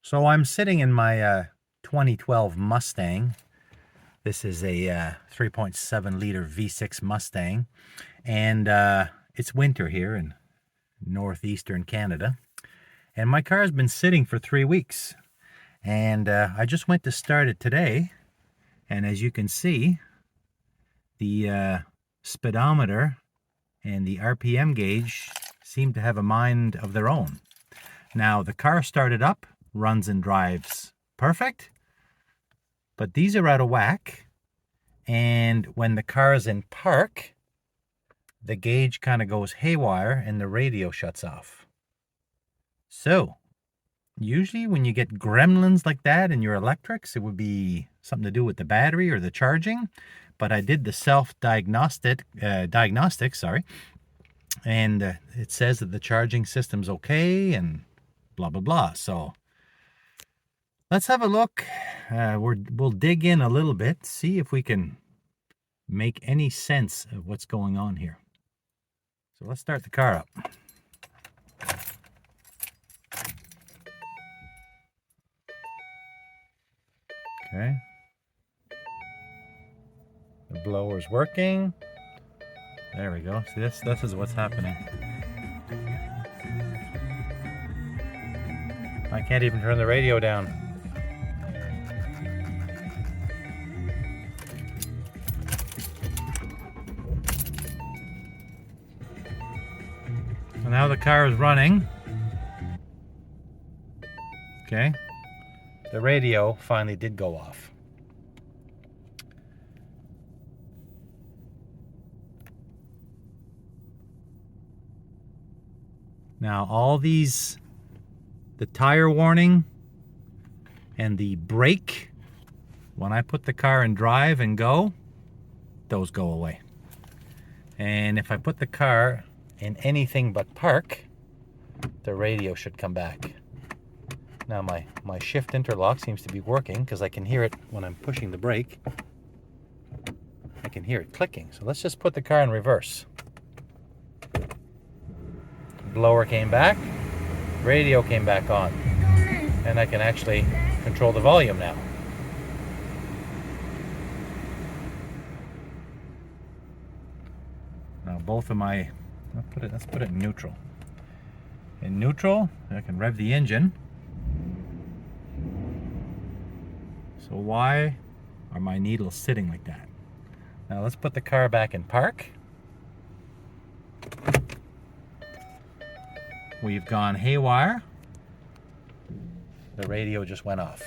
So I'm sitting in my 2012 Mustang. This is a 3.7 liter V6 Mustang, and it's winter here in northeastern Canada. And my car's been sitting for 3 weeks, and I just went to start it today. And as you can see, the speedometer and the RPM gauge seem to have a mind of their own. Now, the car started up, runs and drives perfect, but these are out of whack. And when the car is in park, the gauge kind of goes haywire and the radio shuts off. So, usually when you get gremlins like that in your electrics, it would be something to do with the battery or the charging. But I did the diagnostics, and it says that the charging system's okay and blah, blah, blah. So let's have a look. We'll dig in a little bit, see if we can make any sense of what's going on here. So let's start the car up. Okay. The blower's working. There we go. See, this is what's happening. I can't even turn the radio down. So now the car is running. Okay. The radio finally did go off. Now all these, the tire warning and the brake, when I put the car in drive and go, those go away. And if I put the car in anything but park, the radio should come back. Now my shift interlock seems to be working because I can hear it when I'm pushing the brake. I can hear it clicking. So let's just put the car in reverse. Blower came back, radio came back on, and I can actually control the volume now. Now both of my, let's put it in neutral. In neutral, I can rev the engine. So why are my needles sitting like that? Now let's put the car back in park. We've gone haywire. The radio just went off.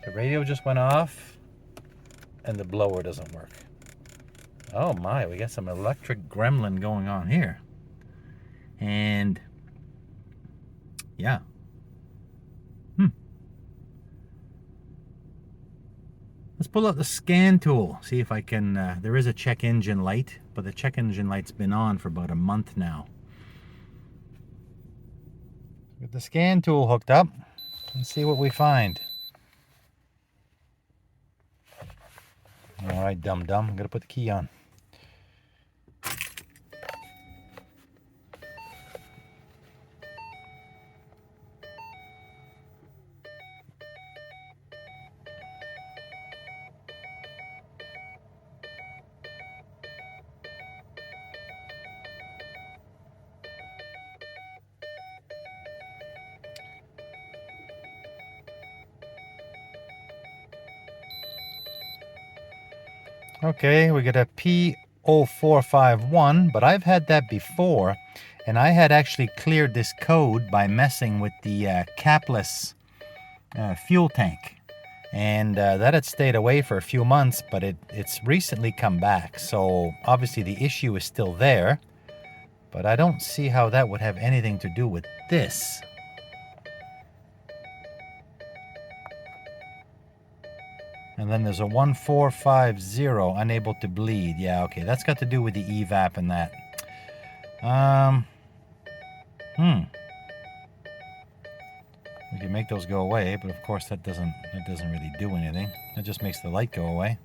The radio just went off and the blower doesn't work. Oh my, we got some electric gremlin going on here. And yeah. Let's pull out the scan tool, see if I can, there is a check engine light, but the check engine light's been on for about a month now. Get the scan tool hooked up and see what we find. All right, dum-dum, I'm gonna put the key on. Okay, we got a P0451, but I've had that before, and I had actually cleared this code by messing with the capless fuel tank. And that had stayed away for a few months, but it's recently come back. So obviously the issue is still there, but I don't see how that would have anything to do with this. And then there's a 1450, unable to bleed. Yeah, okay, that's got to do with the evap and that. We can make those go away, but of course that doesn't really do anything. That just makes the light go away.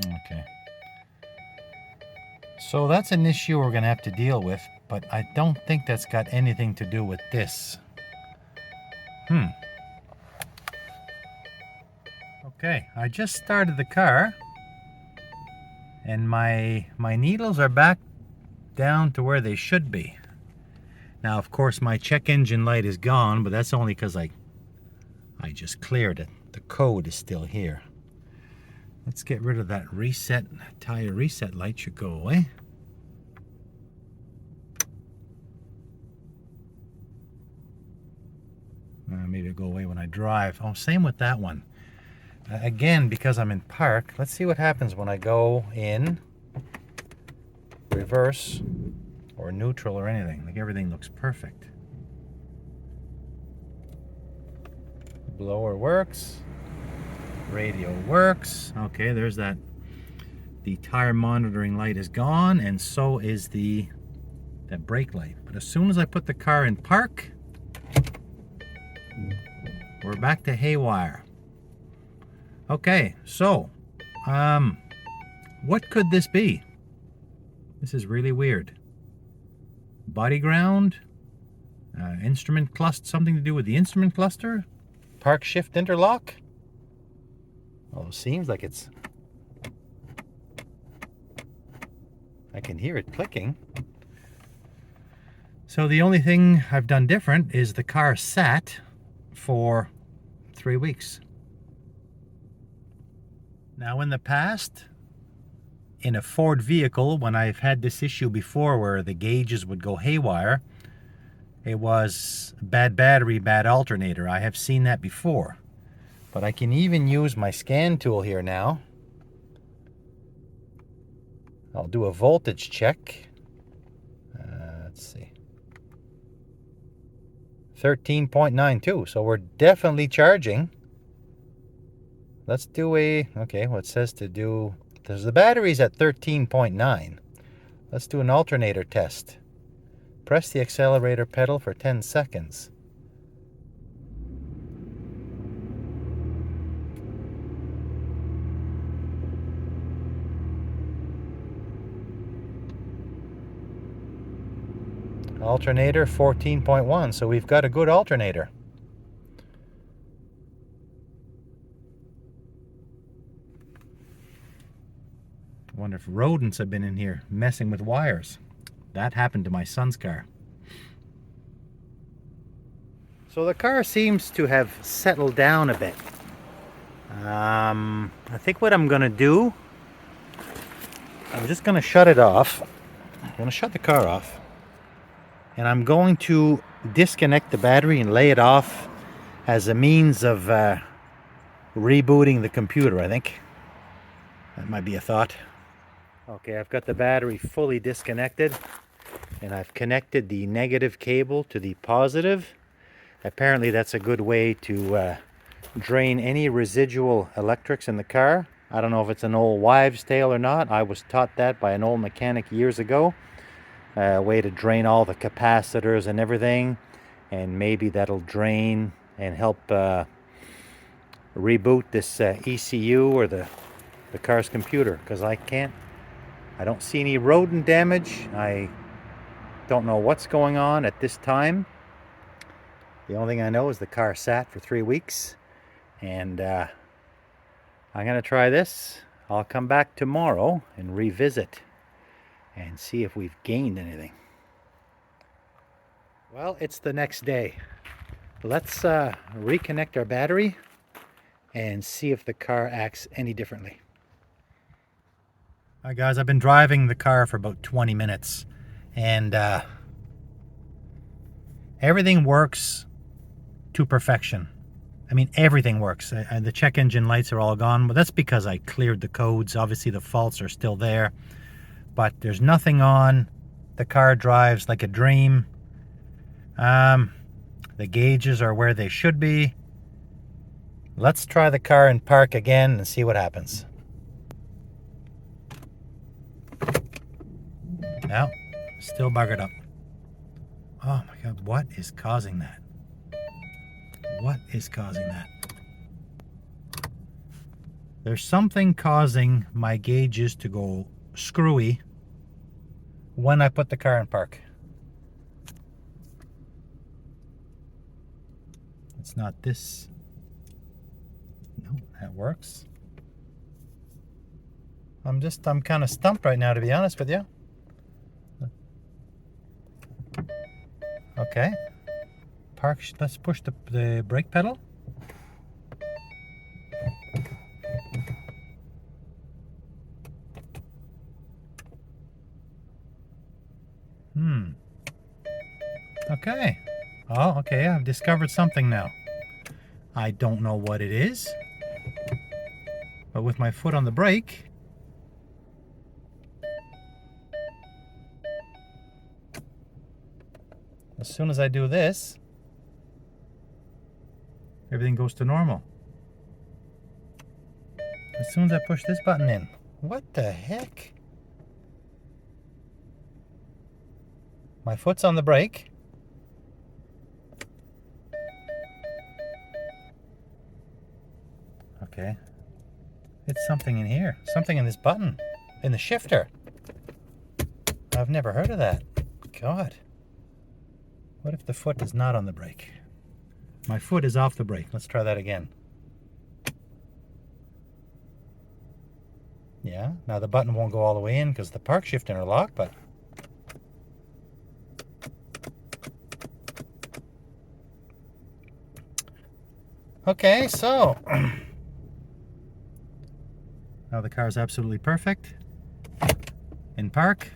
Okay. So that's an issue we're going to have to deal with, but I don't think that's got anything to do with this. Okay, I just started the car, and my needles are back down to where they should be. Now, of course, my check engine light is gone, but that's only because I just cleared it. The code is still here. Let's get rid of that reset. Tire reset light should go away. Maybe it'll go away when I drive. Oh, same with that one. Again, because I'm in park, let's see what happens when I go in reverse or neutral or anything. Like, everything looks perfect. Blower works. Radio works. Okay, there's that. The tire monitoring light is gone, and so is that brake light. But as soon as I put the car in park, we're back to haywire. Okay, so what could this be? This is really weird. Body ground, instrument cluster, something to do with the instrument cluster, park shift interlock. Oh, seems like it's. I can hear it clicking. So the only thing I've done different is the car sat for 3 weeks. Now, in the past, in a Ford vehicle, when I've had this issue before where the gauges would go haywire, it was bad battery, bad alternator. I have seen that before. But I can even use my scan tool here now. I'll do a voltage check. Let's see. 13.92, so we're definitely charging. Let's do okay, what it says to do, there's the battery's at 13.9. Let's do an alternator test. Press the accelerator pedal for 10 seconds. Alternator 14.1, so we've got a good alternator. I wonder if rodents have been in here messing with wires. That happened to my son's car. So the car seems to have settled down a bit. I think what I'm going to do, I'm just going to shut it off. I'm going to shut the car off. And I'm going to disconnect the battery and lay it off as a means of rebooting the computer, I think. That might be a thought. Okay, I've got the battery fully disconnected, and I've connected the negative cable to the positive. Apparently that's a good way to drain any residual electrics in the car. I don't know if it's an old wives' tale or not. I was taught that by an old mechanic years ago. A way to drain all the capacitors and everything, and maybe that'll drain and help reboot this ECU or the car's computer, because I don't see any rodent damage. I don't know what's going on at this time. The only thing I know is the car sat for 3 weeks, and I'm gonna try this. I'll come back tomorrow and revisit and see if we've gained anything. Well, it's the next day. Let's reconnect our battery and see if the car acts any differently. Hi guys, I've been driving the car for about 20 minutes, and everything works to perfection. I mean, everything works. The check engine lights are all gone, but that's because I cleared the codes. Obviously the faults are still there, but there's nothing on. The car drives like a dream. The gauges are where they should be. Let's try the car in park again and see what happens. Now, still buggered up. Oh my God, what is causing that? What is causing that? There's something causing my gauges to go screwy when I put the car in park. It's not this. No, that works. I'm kind of stumped right now, to be honest with you. Okay. Park, let's push the brake pedal. Okay. Oh, okay, I've discovered something now. I don't know what it is, but with my foot on the brake, as soon as I do this, everything goes to normal. As soon as I push this button in. What the heck? My foot's on the brake. Okay. It's something in here. Something in this button. In the shifter. I've never heard of that. God. What if the foot is not on the brake? My foot is off the brake. Let's try that again. Yeah, now the button won't go all the way in because the park shift interlock, but okay, so now the car is absolutely perfect in park.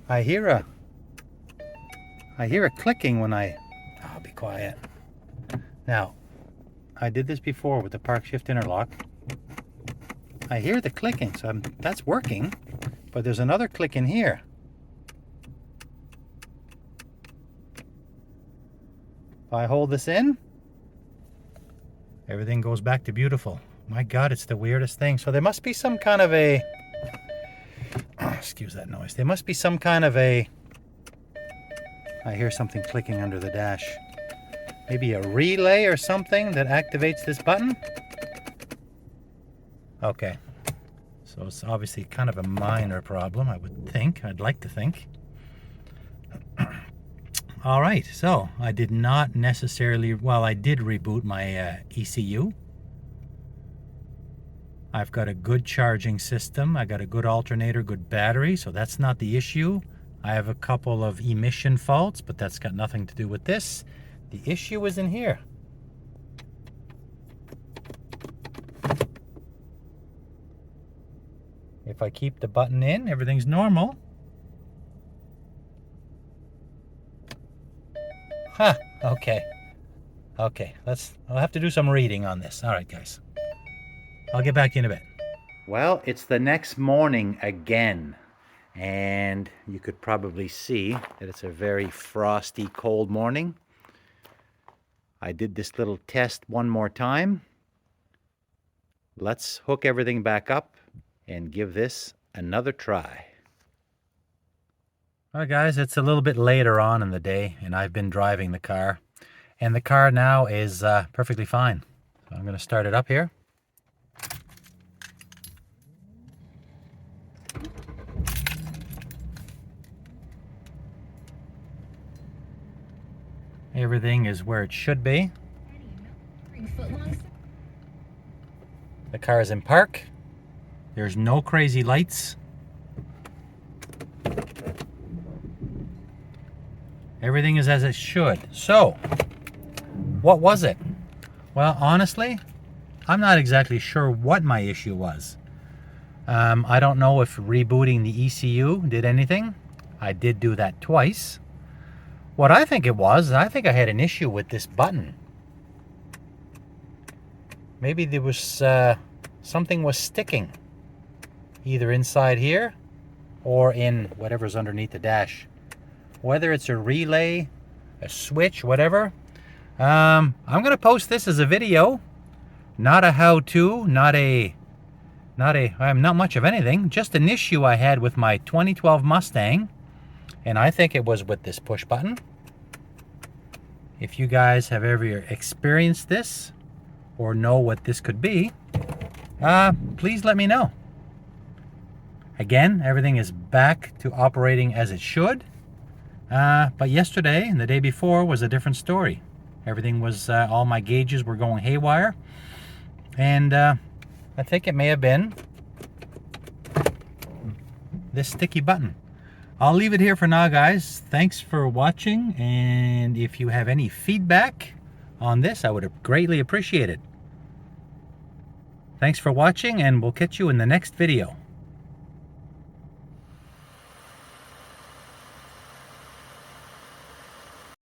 I hear a clicking when I'll be quiet. Now, I did this before with the park shift interlock. I hear the clicking, so that's working, but there's another click in here. If I hold this in, everything goes back to beautiful. My God, it's the weirdest thing. So there must be some kind of a, excuse that noise. There must be some kind of a, I hear something clicking under the dash. Maybe a relay or something that activates this button? Okay. So it's obviously kind of a minor problem, I would think. I'd like to think. All right, so I did not necessarily, well, I did reboot my ECU. I've got a good charging system. I got a good alternator, good battery, so that's not the issue. I have a couple of emission faults, but that's got nothing to do with this. The issue is in here. If I keep the button in, everything's normal. Huh, okay. Okay, I'll have to do some reading on this. All right, guys. I'll get back in a bit. Well, it's the next morning again. And you could probably see that it's a very frosty, cold morning. I did this little test one more time. Let's hook everything back up and give this another try. All right, guys, it's a little bit later on in the day, and I've been driving the car. And the car now is perfectly fine. So I'm going to start it up here. Everything is where it should be. The car is in park. There's no crazy lights. Everything is as it should. So, what was it? Well, honestly, I'm not exactly sure what my issue was. I don't know if rebooting the ECU did anything. I did do that twice. What I think it was, I think I had an issue with this button. Maybe there was something was sticking, either inside here or in whatever's underneath the dash. Whether it's a relay, a switch, whatever. I'm going to post this as a video, not a how-to, not much of anything, just an issue I had with my 2012 Mustang. And I think it was with this push button. If you guys have ever experienced this or know what this could be, please let me know. Again, everything is back to operating as it should. But yesterday and the day before was a different story. Everything was, all my gauges were going haywire. And I think it may have been this sticky button. I'll leave it here for now, guys. Thanks for watching, and if you have any feedback on this, I would greatly appreciate it. Thanks for watching, and we'll catch you in the next video.